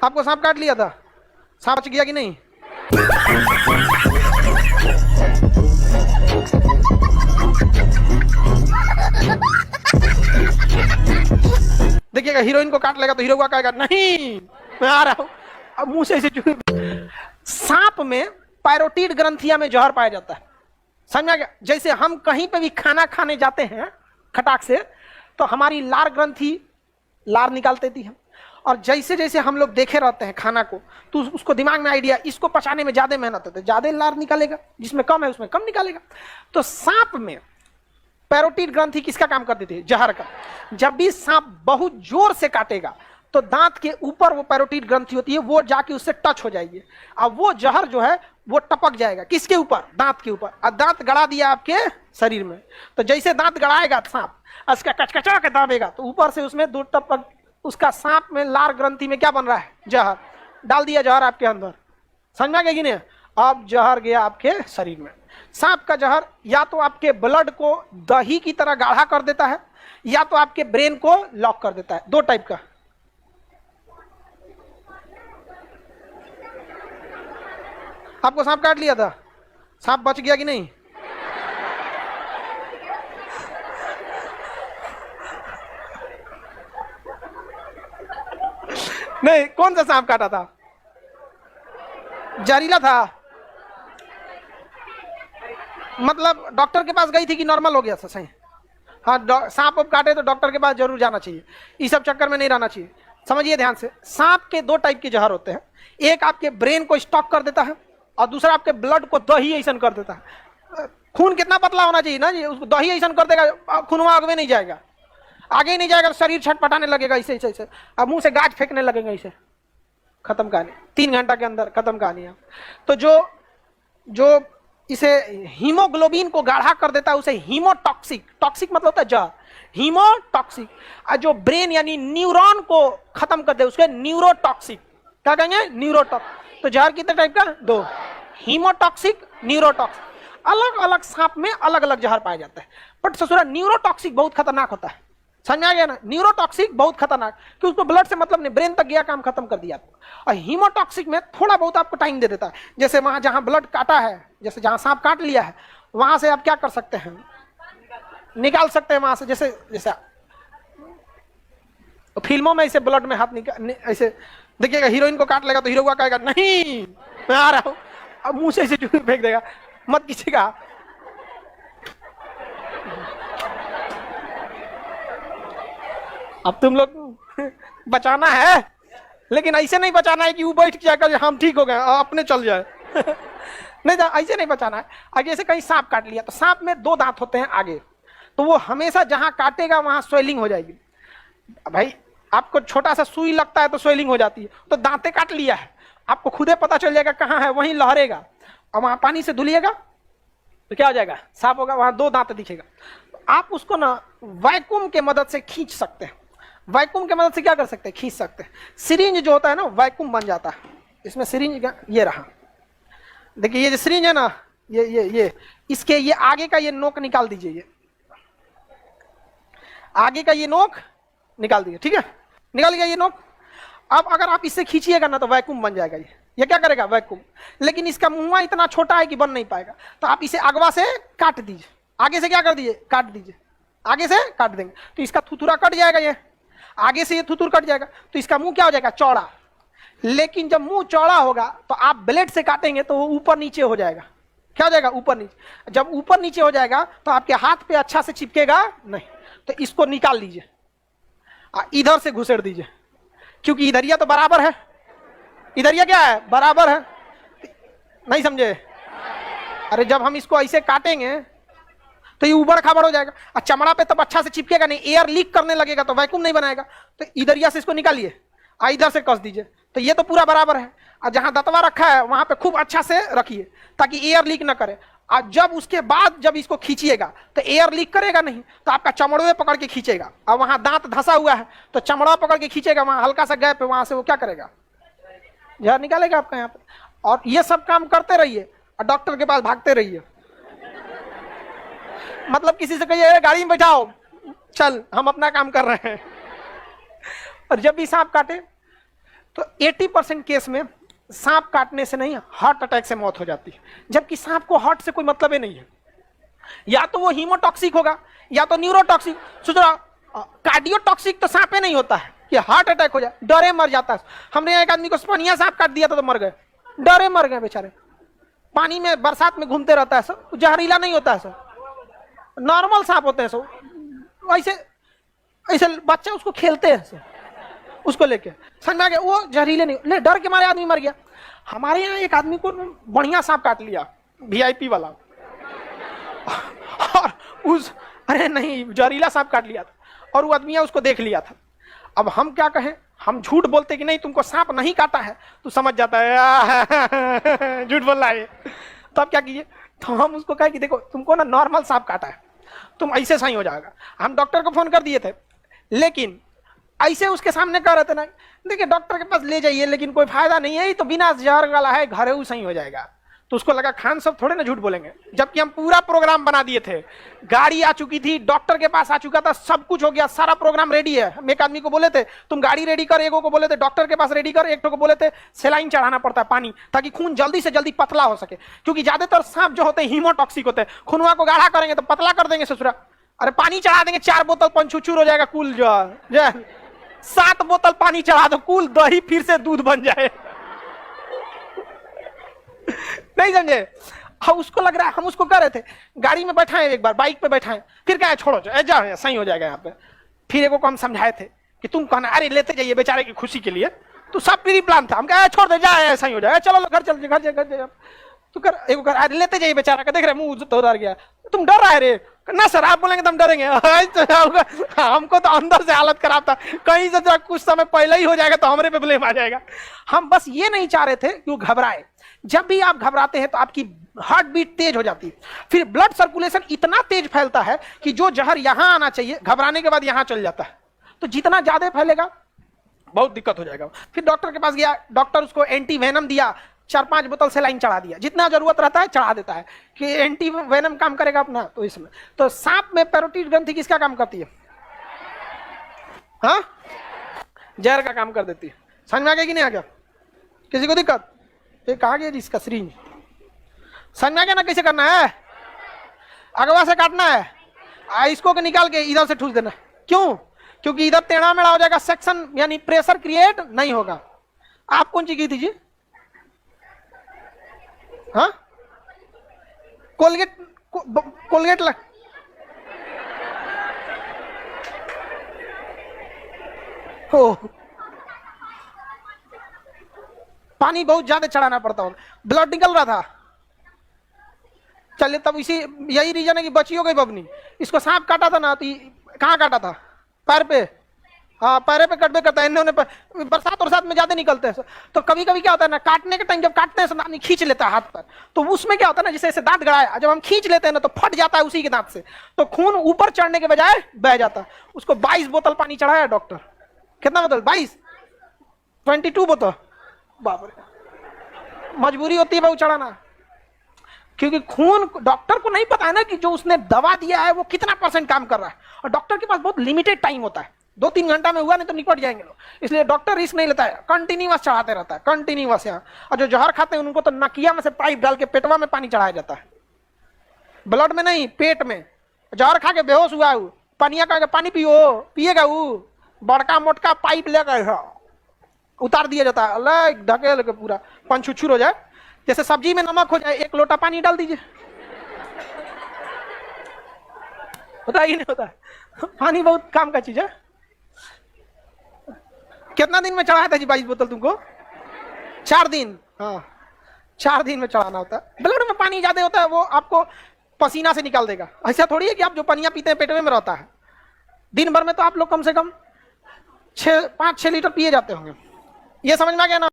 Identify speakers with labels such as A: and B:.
A: आपको सांप काट लिया था, सांप बच गया कि नहीं? देखिएगा हीरोइन को काट लेगा तो हीरो का कहेगा नहीं मैं आ रहा हूं, अब मुंह से ऐसे। सांप में पैरोटीड ग्रंथिया में जहर पाया जाता है, समझ में आ गया? जैसे हम कहीं पे भी खाना खाने जाते हैं खटाक से, तो हमारी लार ग्रंथि लार निकाल देती है, और जैसे जैसे हम लोग देखे रहते हैं खाना को, तो उसको दिमाग में आइडिया, इसको पचाने में ज्यादा मेहनत होती है, ज्यादा लार निकालेगा, जिसमें कम है उसमें कम निकालेगा। तो सांप में पैरोटीड ग्रंथि किसका काम करती थी? जहर का। जब भी सांप बहुत जोर से काटेगा तो दांत के ऊपर वो पैरोटीड ग्रंथि होती है, वो जाके उससे टच हो जाएगी, अब वो जहर जो है वो टपक जाएगा किसके ऊपर? दांत के ऊपर। और दांत गड़ा दिया आपके शरीर में, तो जैसे दांत गड़ाएगा सांप, उसका कचकचा के दाबेगा तो ऊपर से उसमें दो टपक, उसका सांप में लार ग्रंथि में क्या बन रहा है? जहर। डाल दिया जहर आपके अंदर, समझ में आ गया कि नहीं? अब जहर गया आपके शरीर में। सांप का जहर या तो आपके ब्लड को दही की तरह गाढ़ा कर देता है, या तो आपके ब्रेन को लॉक कर देता है। दो टाइप का। आपको सांप काट लिया था, सांप बच गया कि नहीं? नहीं, कौन सा सांप काटा था? जहरीला था? मतलब डॉक्टर के पास गई थी कि नॉर्मल हो गया था? सही। हाँ, सांप अब काटे तो डॉक्टर के पास जरूर जाना चाहिए, इस सब चक्कर में नहीं रहना चाहिए। समझिए ध्यान से, सांप के दो टाइप के जहर होते हैं, एक आपके ब्रेन को स्टॉक कर देता है और दूसरा आपके ब्लड को दही ऐसा कर देता है। खून कितना पतला होना चाहिए ना जी, उसको दही ऐसा कर देगा, खून आगे नहीं जाएगा, आगे ही नहीं जाएगा, शरीर छटपटाने लगेगा ऐसे ऐसे ऐसे, अब मुंह से गाज फेंकने लगेगा ऐसे, खत्म कहानी। 3 घंटा के अंदर खत्म कहानी है। तो जो इसे हीमोग्लोबिन को गाढ़ा कर देता है उसे हीमोटॉक्सिक, टॉक्सिक मतलब होता है जहर, हीमोटॉक्सिक। और जो ब्रेन यानी न्यूरॉन को खत्म कर दे उसके न्यूरोटॉक्सिक। क्या कहेंगे? न्यूरोटॉक्सिक। तो जहर कितने टाइप का? 2, हीमोटॉक्सिक, न्यूरोटॉक्सिक। अलग अलग सांप में अलग अलग जहर पाया जाता है, बट ससुरा न्यूरोटॉक्सिक बहुत खतरनाक होता है। समझ में आ गया ना? न्यूरोटॉक्सिक बहुत खतरनाक, कि उसको ब्लड से मतलब नहीं, ब्रेन तक गया, काम खत्म कर दिया आपको। और हीमोटॉक्सिक में थोड़ा बहुत आपको टाइम दे देता है, जैसे वहां जहां ब्लड काटा है, जैसे जहां सांप काट लिया है वहां से आप क्या कर सकते हैं? निकाल सकते हैं वहां से। जैसे जैसे फिल्मों में ऐसे ब्लड में हाथ निकाल, ऐसे देखिएगा हीरोइन को काट लेगा तो हीरो का कहेगा नहीं मैं आ रहा हूं, अब मुंह से ऐसे चूहे फेंक देगा, मत किसीका। अब तुम लोग बचाना है, लेकिन ऐसे नहीं बचाना है कि वो बैठ जाकर हम ठीक हो गए अपने चल जाए नहीं, ऐसे नहीं बचाना है। आगे जैसे कहीं सांप काट लिया, तो सांप में 2 दांत होते हैं आगे, तो वो हमेशा जहां काटेगा वहां स्वेलिंग हो जाएगी। भाई आपको छोटा सा सुई लगता है तो स्वेलिंग हो जाती है, तो दांते काट लिया है, आपको खुदे पता चल जाएगा कहाँ है, वहीं लहरेगा, और वहां पानी से धुलिएगा तो क्या हो जाएगा? सांप होगा, वहां 2 दांत दिखेगा। आप उसको ना वैक्यूम के मदद से खींच सकते हैं। वैक्यूम के मदद से क्या कर सकते हैं? खींच सकते हैं। सिरिंज जो होता है ना, वैक्यूम बन जाता है। इसमें सिरिंज ये रहा, देखिए ये जो सिरिंज है ना, ये इसके ये आगे का ये नोक निकाल दीजिए, ये आगे का ये नोक निकाल दीजिए, ठीक है? निकाल गया ये नोक। अब अगर आप इससे खींचिएगा ना तो वैक्यूम बन जाएगा। ये क्या करेगा? वैक्यूम। लेकिन इसका मुंह इतना छोटा है कि बन नहीं पाएगा, तो आप इसे अगवा से काट दीजिए, आगे से क्या कर दीजिए? काट दीजिए, आगे से काट देंगे तो इसका थुथुरा कट जाएगा, ये आगे से ये थुथुर कट जाएगा, तो इसका मुंह क्या हो जाएगा? चौड़ा। लेकिन जब मुंह चौड़ा होगा तो आप ब्लेड से काटेंगे तो वो ऊपर नीचे हो जाएगा। क्या हो जाएगा? ऊपर नीचे। जब ऊपर नीचे हो जाएगा तो आपके हाथ पे अच्छा से चिपकेगा नहीं, तो इसको निकाल लीजिए, इधर से घुसेड़ दीजिए, क्योंकि इधरिया तो बराबर है, इधरिया क्या है? बराबर है। नहीं समझे? अरे जब हम इसको ऐसे काटेंगे तो ये उबड़ खाबड़ हो जाएगा, और चमड़ा पे तब अच्छा से चिपकेगा नहीं, एयर लीक करने लगेगा तो वैक्यूम नहीं बनाएगा। तो इधरिया से इसको निकालिए, इधर से कस दीजिए, तो ये तो पूरा बराबर है। और जहां दतवा रखा है वहां पे खूब अच्छा से रखिए ताकि एयर लीक ना करे। और जब उसके बाद जब इसको खींचिएगा तो एयर लीक करेगा नहीं, तो आपका चमड़े पकड़ के खींचेगा, और वहां दांत धंसा हुआ है तो चमड़ा पकड़ के खींचेगा, वहां हल्का सा गैप है, वहां से वो क्या करेगा? जहर निकालेगा आपका यहाँ पे। और ये सब काम करते रहिए और डॉक्टर के पास भागते रहिए। मतलब किसी से कहिए गाड़ी में बैठाओ, चल हम अपना काम कर रहे हैं। और जब भी सांप काटे तो 80% केस में सांप काटने से नहीं, हार्ट अटैक से मौत हो जाती है, जबकि सांप को हार्ट से कोई मतलब ही नहीं है। या तो वो हीमोटॉक्सिक होगा या तो न्यूरोटॉक्सिक। सोच रहा कार्डियोटॉक्सिक तो सांपे नहीं होता है कि हार्ट अटैक हो जाए, डरे मर जाता है। हमने एक आदमी को स्पनिया सांप काट दिया था तो मर गए, डरे मर गए बेचारे। पानी में बरसात में घूमते रहता है सब, जहरीला नहीं होता है सब, नॉर्मल सांप होते हैं सब। ऐसे ऐसे बच्चे उसको खेलते हैं सब, उसको लेके समझ में आ गया, वो जहरीले नहीं, ले डर के मारे आदमी मर गया। हमारे यहाँ एक आदमी को बढ़िया सांप काट लिया, VIP वाला, और उस अरे नहीं जहरीला सांप काट लिया था, और वो आदमी उसको देख लिया था। अब हम क्या कहें, हम झूठ बोलते कि नहीं तुमको सांप नहीं काटा है, तो समझ जाता है झूठ बोल रहा है। तो अब क्या कीजिए, तो हम उसको कहे कि देखो तुमको ना नॉर्मल सांप काटा है, तुम ऐसे सही हो जाएगा। हम डॉक्टर को फोन कर दिए थे, लेकिन ऐसे उसके सामने कह रहे थे ना, देखिए डॉक्टर के पास ले जाइए लेकिन कोई फायदा नहीं है, ये तो बिना जहर वाला है, घरेलू सही हो जाएगा। तो उसको लगा खान सब थोड़े ना झूठ बोलेंगे, जबकि हम पूरा प्रोग्राम बना दिए थे, गाड़ी आ चुकी थी, डॉक्टर के पास आ चुका था, सब कुछ हो गया, सारा प्रोग्राम रेडी है। हम एक आदमी को बोले थे तुम गाड़ी रेडी कर, एक को बोले थे डॉक्टर के पास रेडी कर, एक को बोले थे सेलाइन चढ़ाना पड़ता है पानी, ताकि खून जल्दी से जल्दी पतला हो सके, क्योंकि ज्यादातर सांप जो होते हैं हीमोटॉक्सिक होते हैं, खूनवा को गाढ़ा करेंगे तो पतला कर देंगे ससुरा। अरे पानी चढ़ा देंगे 4 बोतल पंचुचूर हो जाएगा, कुल जो 7 बोतल पानी चढ़ा दो, कुल दही फिर से दूध बन जाए। नहीं समझे? हाँ, उसको लग रहा है, हम उसको कह रहे थे गाड़ी में बैठाएं, एक बार बाइक पे बैठाएं, फिर क्या है छोड़ो जाओ सही हो जाएगा यहाँ पे। फिर एक को हम समझाए थे कि तुम कहना अरे लेते जाइए बेचारे की खुशी के लिए, तो सब प्री प्लान था, हम कहा छोड़ दे जाए सही हो जाएगा, चलो घर चल घर तो कर एक कर अरे लेते जाइए बेचारा का, देख रहे मुंह तो डर गया, तुम डर रहा है रे ना सर, आप बोलेंगे तो हम डरेंगे। हमको तो अंदर से हालत खराब था, कहीं से कुछ समय पहले ही हो जाएगा तो हमारे पे ब्लेम आ जाएगा। हम बस ये नहीं चाह रहे थे कि वो घबराए। जब भी आप घबराते हैं तो आपकी हार्ट बीट तेज हो जाती है, फिर ब्लड सर्कुलेशन इतना तेज फैलता है कि जो जहर यहां आना चाहिए घबराने के बाद यहां चल जाता है, तो जितना ज्यादा फैलेगा बहुत दिक्कत हो जाएगा। फिर डॉक्टर के पास गया, डॉक्टर उसको एंटी वेनम दिया, 4-5 बोतल सेलाइन चढ़ा दिया, जितना जरूरत रहता है चढ़ा देता है कि एंटी वेनम काम करेगा अपना। तो इसमें तो सांप में पैरोटिड ग्रंथि किसका काम करती है? हाँ, जहर का काम कर देती है। समझ में आ गया कि नहीं आ गया? किसी को दिक्कत? ये कहा गया जिसका सिरिंज समझ में आ गया ना कैसे करना है? अगवा से काटना है, इसको के निकाल के इधर से ठूस देना। क्यों? क्योंकि इधर टेढ़ा मेढ़ा हो जाएगा, सेक्शन यानी प्रेशर क्रिएट नहीं होगा। आप कौन सी की थी जी? हाँ, कोलगेट कोलगेट लग हो, पानी बहुत ज्यादा चढ़ाना पड़ता होगा, ब्लड निकल रहा था। चलिए तब इसी यही रीजन है कि बची हो गई बबनी। इसको सांप काटा था ना, तो कहाँ काटा था? पैर पे। हाँ, पैरे पे कटबे करता है, इन्होंने बरसात और में ज्यादा निकलते हैं। तो कभी कभी क्या होता है ना, काटने के टाइम जब काटते हैं आदमी खींच लेता है हाथ पर, तो उसमें क्या होता है ना, जैसे दांत गड़ाया, जब हम खींच लेते हैं ना तो फट जाता है उसी के दांत से, तो खून ऊपर चढ़ने के बजाय बह जाता है। उसको 22 बोतल पानी चढ़ाया डॉक्टर। कितना बोतल? 22 बोतल। बाप रे, मजबूरी होती है भाई चढ़ाना, क्योंकि खून डॉक्टर को नहीं पता है ना कि जो उसने दवा दिया है वो कितना % काम कर रहा है, और डॉक्टर के पास बहुत लिमिटेड टाइम होता है, 2-3 घंटा में हुआ नहीं तो निपट जाएंगे लोग, इसलिए डॉक्टर रिस्क नहीं लेता है, कंटिन्यूअस चढ़ाते रहता है, कंटिन्यूअस यहाँ। और जो जहर खाते हैं उनको तो नकिया में से पाइप डाल के पेटवा में पानी चढ़ाया जाता है, ब्लड में नहीं, पेट में। जहर खा के बेहोश हुआ है, पनिया का पानी पिएगा, वो बड़का मोटका पाइप लेकर उतार दिया जाता है, अलग ढकेल के पूरा पंचुछुर हो जाए, जैसे सब्जी में नमक हो जाए, 1 लोटा पानी डाल दीजिए, होता ही नहीं होता है। पानी बहुत काम का चीज है। कितना दिन में चढ़ाया था जी 22 बोतल तुमको? 4 दिन। हाँ, 4 दिन में चढ़ाना होता है। ब्लड में पानी ज्यादा होता है, वो आपको पसीना से निकाल देगा। ऐसा थोड़ी है कि आप जो पनिया पीते हैं पेट में रहता है। दिन भर में तो आप लोग कम से कम 5-6 लीटर पिए जाते होंगे। ये समझ में आ गया ना?